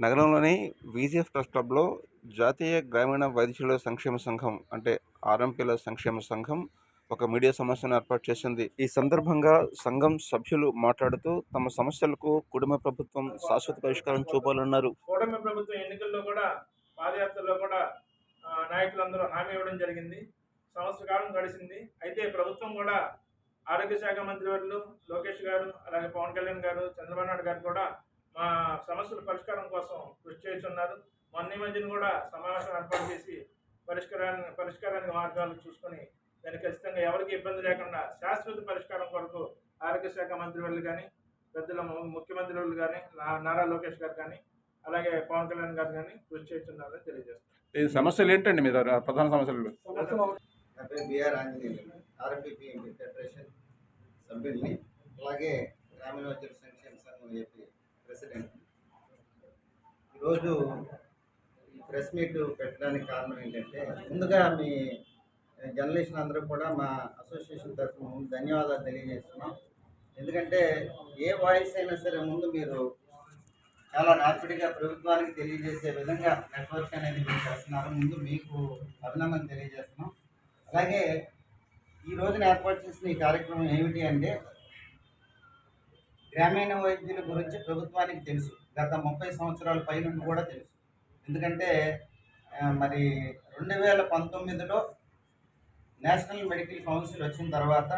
నగరంలోని వీజీఎఫ్ ప్రెస్ క్లబ్లో జాతీయ గ్రామీణ వైద్యుల సంక్షేమ సంఘం అంటే ఆర్ఎంపీల సంక్షేమ సంఘం ఒక మీడియా సమావేశాన్ని ఏర్పాటు చేసింది. ఈ సందర్భంగా సంఘం సభ్యులు మాట్లాడుతూ తమ సమస్యలకు కుటుంబ ప్రభుత్వం శాశ్వత పరిష్కారం చూపాలన్నారు. కూటమి ప్రభుత్వం ఎన్నికల్లో కూడా పాదయాత్రలో కూడా నాయకులందరూ హామీ ఇవ్వడం జరిగింది. సంవత్సర కాలం గడిచింది. అయితే ప్రభుత్వం కూడా ఆరోగ్య శాఖ మంత్రివర్యులు లోకేష్ గారు, అలాగే పవన్ కళ్యాణ్ గారు, చంద్రబాబు నాయుడు గారు కూడా మా సమస్యల పరిష్కారం కోసం కృషి చేస్తున్నారు. మొన్న మధ్యన కూడా సమావేశం ఏర్పాటు చేసి పరిష్కారానికి మార్గాలు చూసుకొని దానికి ఖచ్చితంగా ఎవరికి ఇబ్బంది లేకుండా శాశ్వత పరిష్కారం కొరకు ఆరోగ్య శాఖ మంత్రివర్యులు కానీ, పెద్దల ముఖ్యమంత్రులు కానీ, నారా లోకేష్ గారు కానీ, అలాగే పవన్ కళ్యాణ్ గారు కానీ కృషి చేస్తున్నారని తెలియజేస్తారు. ఈ సమస్యలు ఏంటండి మీ ప్రధాన సమస్యలు? బిఆర్ ఆంజనేయులు ఆర్ఎంపీ ఫెడరేషన్ సభ్యుల్ని, అలాగే గ్రామీణ వైద్యుల సంక్షేమ సంఘం ఏపీ ప్రెసిడెంట్. ఈరోజు ఈ ప్రెస్ మీట్ పెట్టడానికి కారణం ఏంటంటే, ముందుగా మీ జర్నలిస్టులు అందరూ కూడా మా అసోసియేషన్ తరఫున ధన్యవాదాలు తెలియజేస్తున్నాం. ఎందుకంటే ఏ వాయిస్ అయినా సరే ముందు మీరు చాలా ర్యాపిడ్గా ప్రభుత్వానికి తెలియజేసే విధంగా నెట్వర్క్ అనేది మీరు చేస్తున్నారు. ముందు మీకు అభినందన తెలియజేస్తున్నాం. అలాగే ఈ రోజున ఏర్పాటు చేసిన ఈ కార్యక్రమం ఏమిటి అంటే, గ్రామీణ వైద్యుల గురించి ప్రభుత్వానికి తెలుసు, గత 30 సంవత్సరాల పైనుండి కూడా తెలుసు. ఎందుకంటే మరి 2019లో నేషనల్ మెడికల్ కౌన్సిల్ వచ్చిన తర్వాత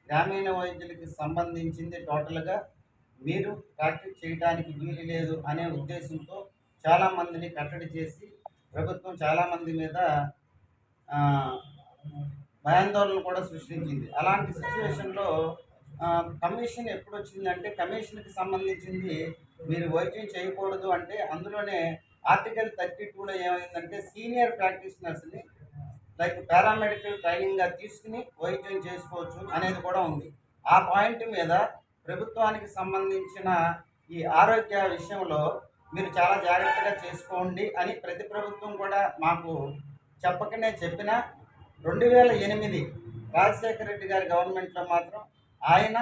గ్రామీణ వైద్యులకి సంబంధించింది టోటల్గా మీరు ప్రాక్టీస్ చేయడానికి వీలు లేదు అనే ఉద్దేశంతో చాలామందిని కట్టడి చేసి ప్రభుత్వం చాలామంది మీద భయాందోళన కూడా సృష్టించింది. అలాంటి సిచ్యువేషన్లో కమిషన్ ఎప్పుడు వచ్చిందంటే, కమిషన్కి సంబంధించింది మీరు వైద్యం చేయకూడదు అంటే అందులోనే ఆర్టికల్ 32లో ఏమైందంటే, సీనియర్ ప్రాక్టీషనర్స్ని లైక్ పారామెడికల్ ట్రైనింగ్గా తీసుకుని వైద్యం చేసుకోవచ్చు అనేది కూడా ఉంది. ఆ పాయింట్ మీద ప్రభుత్వానికి సంబంధించిన ఈ ఆరోగ్య విషయంలో మీరు చాలా జాగ్రత్తగా చేసుకోండి అని ప్రతి ప్రభుత్వం కూడా మాకు చెప్పకనే చెప్పిన 2008 రాజశేఖర రెడ్డి గారి గవర్నమెంట్లో మాత్రం ఆయన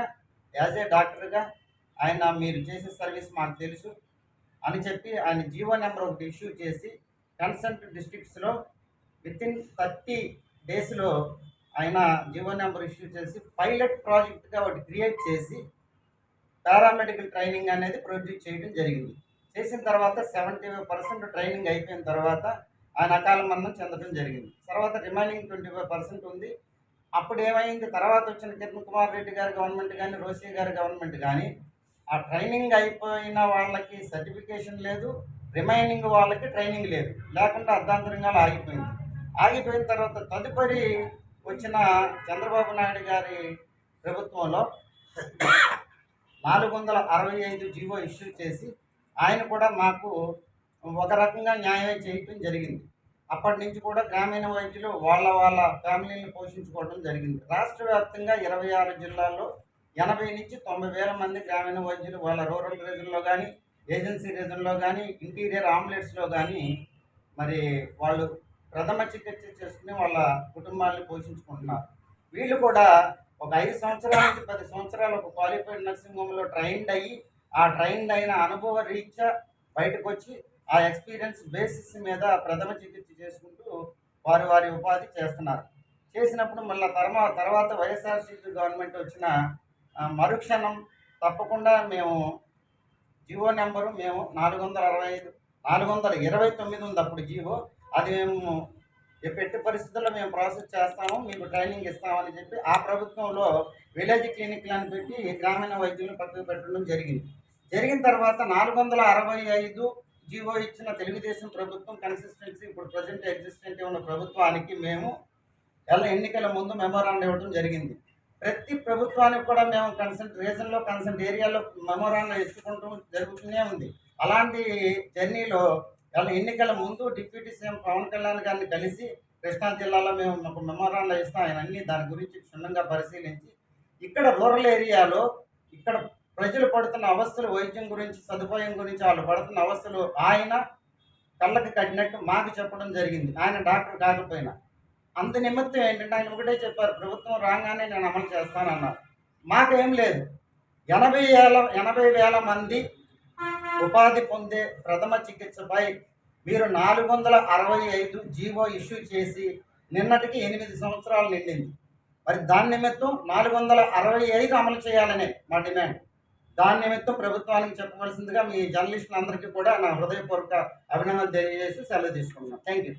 యాజ్ ఏ డాక్టర్గా ఆయన మీరు చేసే సర్వీస్ మాకు తెలుసు అని చెప్పి ఆయన జీవో నెంబర్ ఒకటి ఇష్యూ చేసి కన్సర్న్ డిస్ట్రిక్ట్స్లో వితిన్ 30 డేస్లో ఆయన జీవో నెంబర్ ఇష్యూ చేసి పైలట్ ప్రాజెక్ట్గా ఒకటి క్రియేట్ చేసి పారామెడికల్ ట్రైనింగ్ అనేది ప్రొడ్యూస్ చేయడం జరిగింది. చేసిన తర్వాత 75% ట్రైనింగ్ అయిపోయిన తర్వాత ఆయన అకాల మరణం చెందడం జరిగింది. తర్వాత రిమైనింగ్ 25% ఉంది. అప్పుడు ఏమైంది, తర్వాత వచ్చిన కిరణ్ కుమార్ రెడ్డి గారి గవర్నమెంట్ కానీ, రోసీ గారి గవర్నమెంట్ కానీ ఆ ట్రైనింగ్ అయిపోయిన వాళ్ళకి సర్టిఫికేషన్ లేదు, రిమైనింగ్ వాళ్ళకి ట్రైనింగ్ లేదు, లేకుండా అర్ధాంతరంగా ఆగిపోయింది. ఆగిపోయిన తర్వాత తదుపరి వచ్చిన చంద్రబాబు నాయుడు గారి ప్రభుత్వంలో 465 జీవో ఇష్యూ చేసి ఆయన కూడా మాకు ఒక రకంగా న్యాయం చేయటం జరిగింది. అప్పటి నుంచి కూడా గ్రామీణ వైద్యులు వాళ్ళ ఫ్యామిలీని పోషించుకోవడం జరిగింది. రాష్ట్ర వ్యాప్తంగా 26 జిల్లాల్లో 80 నుంచి 90 వేల మంది గ్రామీణ వైద్యులు వాళ్ళ రూరల్ రీజన్లో కానీ, ఏజెన్సీ రీజన్లో కానీ, ఇంటీరియర్ ఆమ్లెట్స్లో కానీ మరి వాళ్ళు ప్రథమ చికిత్స చేసుకుని వాళ్ళ కుటుంబాలను పోషించుకుంటున్నారు. వీళ్ళు కూడా ఒక 5 సంవత్సరాల నుంచి 10 సంవత్సరాలు ఒక క్వాలిఫైడ్ నర్సింగ్ హోమ్లో ట్రైన్డ్ అయ్యి, ఆ ట్రైన్డ్ అయిన అనుభవ రీత్యా బయటకు వచ్చి ఆ ఎక్స్పీరియన్స్ బేసిస్ మీద ప్రథమ చికిత్స చేసుకుంటూ వారి ఉపాధి చేస్తున్నారు. చేసినప్పుడు మళ్ళీ తర్వాత వైఎస్ఆర్సీపీ గవర్నమెంట్ వచ్చిన మరుక్షణం తప్పకుండా మేము జీవో నెంబరు మేము 429 ఉంది అప్పుడు జీవో, అది మేము ఎట్టి పరిస్థితుల్లో మేము ప్రాసెస్ చేస్తాము, మీకు ట్రైనింగ్ ఇస్తామని చెప్పి ఆ ప్రభుత్వంలో విలేజ్ క్లినిక్లను పెట్టి గ్రామీణ వైద్యులను పక్కకు పెట్టడం జరిగిన తర్వాత 465 జీవో ఇచ్చిన తెలుగుదేశం ప్రభుత్వం కన్సిస్టెన్సీ ఇప్పుడు ప్రజెంట్ ఎగ్జిస్టెంట్ ఉన్న ప్రభుత్వానికి మేము ఎన్నికల ముందు మెమోరాండం ఇవ్వడం జరిగింది. ప్రతి ప్రభుత్వానికి కూడా మేము కన్సెంట్ రీజన్లో కన్సెంట్ ఏరియాలో మెమోరాండం ఇచ్చుకుంటూ జరుగుతూనే ఉంది. అలాంటి జర్నీలో ఎన్నికల ముందు డిప్యూటీ సీఎం పవన్ కళ్యాణ్ గారిని కలిసి కృష్ణా జిల్లాలో మేము ఒక మెమోరాండం ఇస్తాం, ఆయన అన్ని దాని గురించి క్షుణ్ణంగా పరిశీలించి ఇక్కడ రూరల్ ఏరియాలో ఇక్కడ ప్రజలు పడుతున్న అవస్థలు, వైద్యం గురించి సదుపాయం గురించి వాళ్ళు పడుతున్న అవస్థలు ఆయన కళ్ళకి కట్టినట్టు మాకు చెప్పడం జరిగింది. ఆయన డాక్టర్ కాకపోయినా అందు నిమిత్తం ఏంటంటే ఆయన ఒకటే చెప్పారు, ప్రభుత్వం రాగానే నేను అమలు చేస్తానన్నారు. మాకేం లేదు, 80,000 మంది ఉపాధి పొందే ప్రథమ చికిత్సపై మీరు 465 జీవో ఇష్యూ చేసి నిన్నటికి 8 సంవత్సరాలు నిండింది. మరి దాని నిమిత్తం 465 అమలు చేయాలనే మా డిమాండ్. దాని నిమిత్తం ప్రభుత్వానికి చెప్పవలసిందిగా మీ జర్నలిస్టులందరికీ కూడా నా హృదయపూర్వక అభినందనలు తెలియజేసి సెలవు తీసుకుంటున్నాను. Thank you.